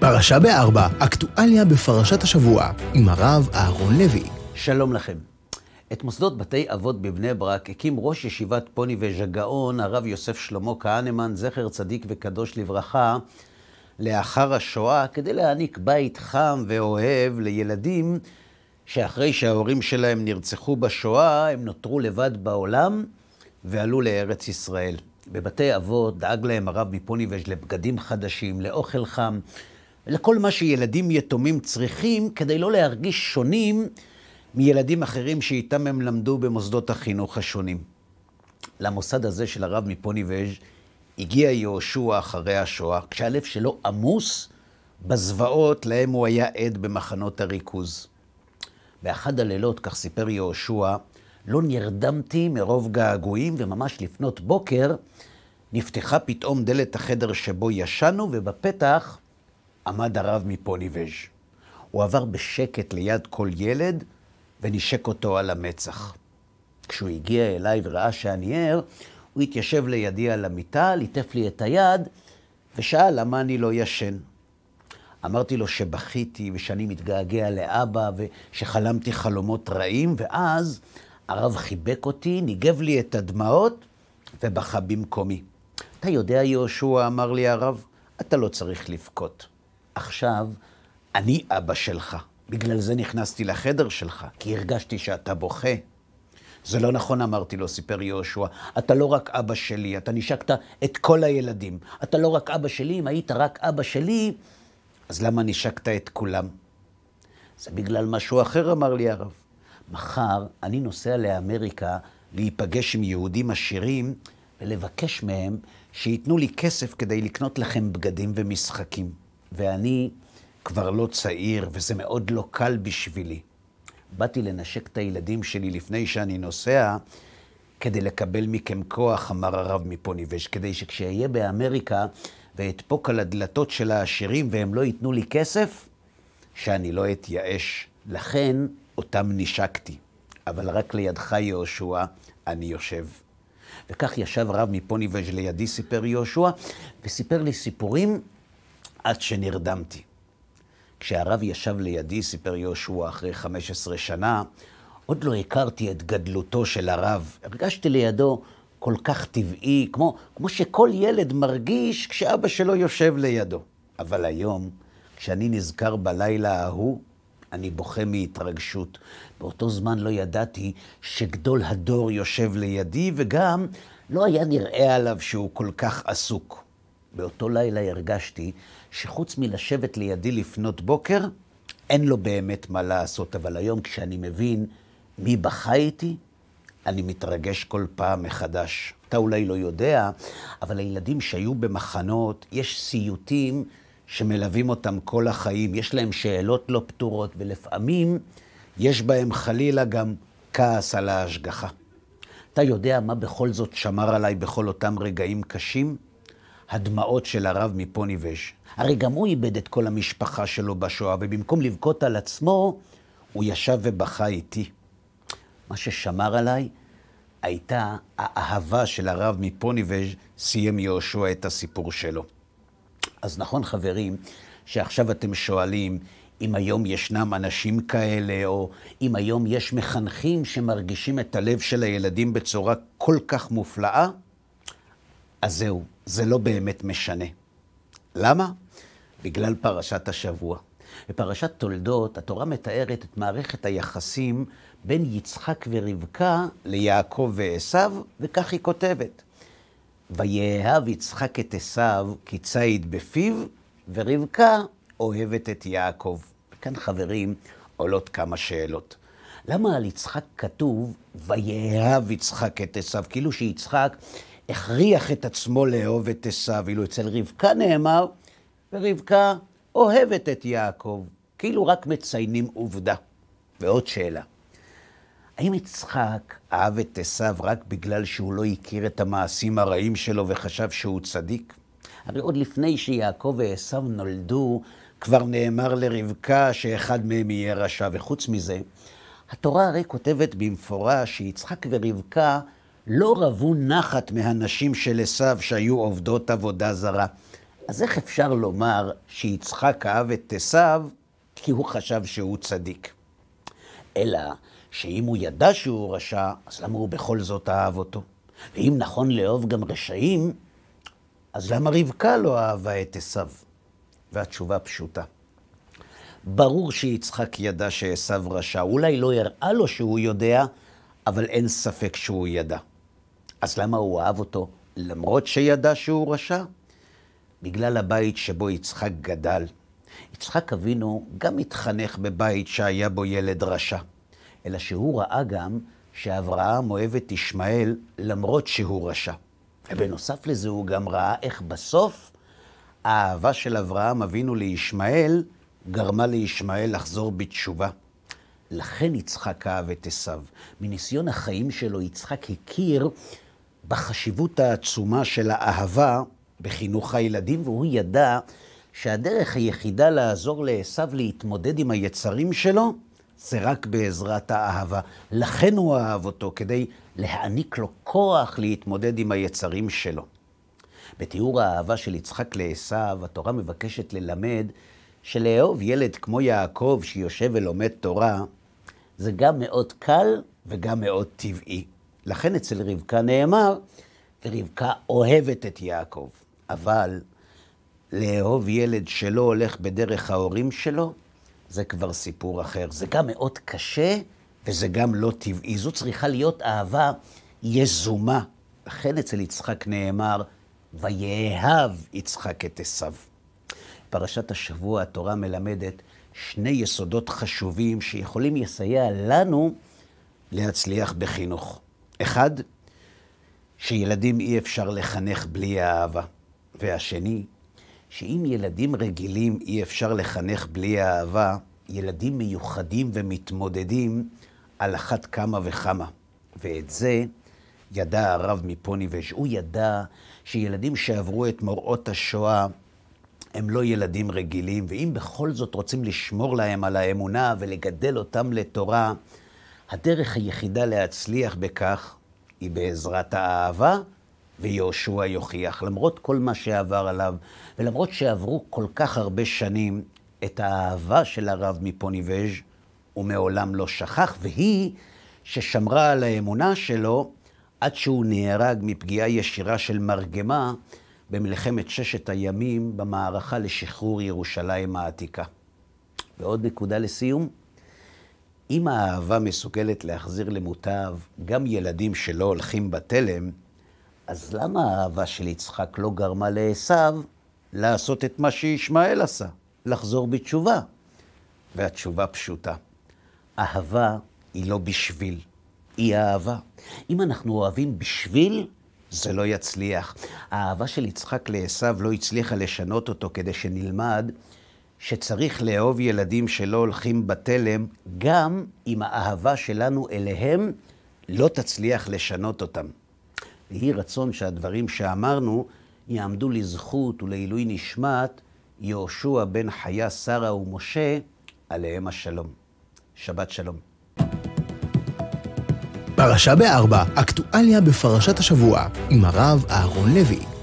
פרשה בארבע, אקטואליה בפרשת השבוע, עם הרב אהרון לוי. שלום לכם. את מוסדות בתי אבות בבני ברק הקים ראש ישיבת פוניבז' הגאון, הרב יוסף שלמה כהנמן, זכר צדיק וקדוש לברכה, לאחר השואה, כדי להעניק בית חם ואוהב לילדים שאחרי שההורים שלהם נרצחו בשואה, הם נותרו לבד בעולם ועלו לארץ ישראל. בבתי אבות דאג להם הרב מפוניבז' לבגדים חדשים, לאוכל חם, ולכל מה שילדים יתומים צריכים, כדי לא להרגיש שונים מילדים אחרים שאיתם הם למדו במוסדות החינוך השונים. למוסד הזה של הרב מפוניבז' הגיע יהושע אחרי השואה, כשהלב שלו עמוס בזוועות להם הוא היה עד במחנות הריכוז. באחד הלילות, כך סיפר יהושע, לא נרדמתי מרוב געגועים, וממש לפנות בוקר נפתחה פתאום דלת החדר שבו ישנו, ובפתח עמד הרב מפוניבז'. הוא עבר בשקט ליד כל ילד ונשק אותו על המצח. כשהוא הגיע אליי וראה שאני ער, הוא התיישב לידי על המיטה, ליטף לי את היד ושאל למה אני לא ישן. אמרתי לו שבכיתי ושאני מתגעגע לאבא ושחלמתי חלומות רעים, ואז הרב חיבק אותי, ניגב לי את הדמעות ובכה במקומי. אתה יודע יהושע, אמר לי הרב, אתה לא צריך לבכות. עכשיו אני אבא שלך. בגלל זה נכנסתי לחדר שלך, כי הרגשתי שאתה בוכה. זה לא נכון, אמרתי לו, סיפר יהושע. אתה לא רק אבא שלי, אתה נשקת את כל הילדים. אתה לא רק אבא שלי, אם היית רק אבא שלי, אז למה נשקת את כולם? זה בגלל משהו אחר, אמר לי הרב. מחר אני נוסע לאמריקה להיפגש עם יהודים עשירים ולבקש מהם שיתנו לי כסף כדי לקנות לכם בגדים ומשחקים. ואני כבר לא צעיר, וזה מאוד לא קל בשבילי. באתי לנשק את הילדים שלי לפני שאני נוסע, כדי לקבל מכם כוח, אמר הרב מפוניבז', כדי שכשאהיה באמריקה ואתפוק על הדלתות של העשירים והם לא ייתנו לי כסף, שאני לא אתייאש. לכן אותם נשקתי. אבל רק לידך יהושע אני יושב. וכך ישב הרב מפוניבז' לידי, סיפר יהושע, וסיפר לי סיפורים עד שנרדמתי. כשהרב ישב לידי, סיפר יהושע, אחרי 15 שנה, עוד לא הכרתי את גדלותו של הרב. הרגשתי לידו כל כך טבעי, כמו שכל ילד מרגיש כשאבא שלו יושב לידו. אבל היום, כשאני נזכר בלילה ההוא, אני בוכה מהתרגשות. באותו זמן לא ידעתי שגדול הדור יושב לידי, וגם לא היה נראה עליו שהוא כל כך עסוק. באותו לילה הרגשתי שחוץ מלשבת לידי לפנות בוקר, אין לו באמת מה לעשות. אבל היום כשאני מבין מי בכה איתי, אני מתרגש כל פעם מחדש. אתה אולי לא יודע, אבל הילדים שהיו במחנות, יש סיוטים שמלווים אותם כל החיים. יש להם שאלות לא פתורות, ולפעמים יש בהם חלילה גם כעס על ההשגחה. אתה יודע מה בכל זאת שמר עליי בכל אותם רגעים קשים? הדמעות של הרב מפוניבז'. הרי גם הוא איבד את כל המשפחה שלו בשואה, ובמקום לבכות על עצמו, הוא ישב ובכה איתי. מה ששמר עליי הייתה האהבה של הרב מפוניבז'. סיים יהושע את הסיפור שלו. אז נכון חברים, שעכשיו אתם שואלים אם היום ישנם אנשים כאלה, או אם היום יש מחנכים שמרגישים את הלב של הילדים בצורה כל כך מופלאה, אז זהו, זה לא באמת משנה. למה? בגלל פרשת השבוע. בפרשת תולדות, התורה מתארת את מערכת היחסים בין יצחק ורבקה ליעקב ועשיו, וכך היא כותבת. ויאהב יצחק את עשיו כי ציד בפיו, ורבקה אוהבת את יעקב. וכאן חברים עולות כמה שאלות. למה על יצחק כתוב ויאהב יצחק את עשיו? כאילו שיצחק הכריח את עצמו לאהוב את עשיו, ואילו אצל רבקה נאמר, ורבקה אוהבת את יעקב, כאילו רק מציינים עובדה. ועוד שאלה, האם יצחק אהב את עשיו רק בגלל שהוא לא הכיר את המעשים הרעים שלו וחשב שהוא צדיק? הרי עוד לפני שיעקב ועשיו נולדו, כבר נאמר לרבקה שאחד מהם יהיה רשע, וחוץ מזה, התורה הרי כותבת במפורש שיצחק ורבקה לא רבו נחת מהנשים של עשיו שהיו עובדות עבודה זרה, אז איך אפשר לומר שיצחק אהב את עשיו כי הוא חשב שהוא צדיק? אלא שאם הוא ידע שהוא רשע, אז למה הוא בכל זאת אהב אותו? ואם נכון לאהוב גם רשעים, אז למה רבקה לא אהבה את עשיו? והתשובה פשוטה. ברור שיצחק ידע שעשיו רשע, אולי לא הראה לו שהוא יודע, אבל אין ספק שהוא ידע. אז למה הוא אהב אותו למרות שידע שהוא רשע? בגלל הבית שבו יצחק גדל. יצחק אבינו גם התחנך בבית שהיה בו ילד רשע, אלא שהוא ראה גם שאברהם אוהב את ישמעאל למרות שהוא רשע. ובנוסף לזה הוא גם ראה איך בסוף האהבה של אברהם אבינו לישמעאל גרמה לישמעאל לחזור בתשובה. לכן יצחק אהב את עשיו. מניסיון החיים שלו יצחק הכיר בחשיבות העצומה של האהבה בחינוך הילדים, והוא ידע שהדרך היחידה לעזור לעשיו להתמודד עם היצרים שלו זה רק בעזרת האהבה. לכן הוא אהב אותו, כדי להעניק לו כוח להתמודד עם היצרים שלו. בתיאור האהבה של יצחק לעשיו, התורה מבקשת ללמד שלאהוב ילד כמו יעקב שיושב ולומד תורה, זה גם מאוד קל וגם מאוד טבעי. לכן אצל רבקה נאמר, ורבקה אוהבת את יעקב. אבל לאהוב ילד שלא הולך בדרך ההורים שלו, זה כבר סיפור אחר. זה גם מאוד קשה וזה גם לא טבעי. זו צריכה להיות אהבה יזומה. לכן אצל יצחק נאמר, ויאהב יצחק את עשיו. פרשת השבוע התורה מלמדת שני יסודות חשובים שיכולים לסייע לנו להצליח בחינוך. אחד, שילדים אי אפשר לחנך בלי אהבה. והשני, שאם ילדים רגילים אי אפשר לחנך בלי אהבה, ילדים מיוחדים ומתמודדים על אחת כמה וכמה. ואת זה ידע הרב מפוניבז'. הוא ידע שילדים שעברו את מוראות השואה הם לא ילדים רגילים, ואם בכל זאת רוצים לשמור להם על האמונה ולגדל אותם לתורה, הדרך היחידה להצליח בכך היא בעזרת האהבה, ויהושע יוכיח. למרות כל מה שעבר עליו, ולמרות שעברו כל כך הרבה שנים, את האהבה של הרב מפוניבז' הוא מעולם לא שכח, והיא ששמרה על האמונה שלו עד שהוא נהרג מפגיעה ישירה של מרגמה במלחמת ששת הימים במערכה לשחרור ירושלים העתיקה. ועוד נקודה לסיום, אם האהבה מסוגלת להחזיר למוטב גם ילדים שלא הולכים בתלם, אז למה האהבה של יצחק לא גרמה לעשיו לעשות את מה שישמעאל עשה, לחזור בתשובה? והתשובה פשוטה. אהבה היא לא בשביל, היא אהבה. אם אנחנו אוהבים בשביל, זה לא יצליח. האהבה של יצחק לעשיו לא הצליחה לשנות אותו, כדי שנלמד שצריך לאהוב ילדים שלא הולכים בתלם, גם אם האהבה שלנו אליהם לא תצליח לשנות אותם. ויהי רצון שהדברים שאמרנו יעמדו לזכות ולעילוי נשמת יהושע בן חיה שרה ומשה, עליהם השלום. שבת שלום. פרשה ב4, אקטואליה בפרשת השבוע, עם הרב אהרון לוי.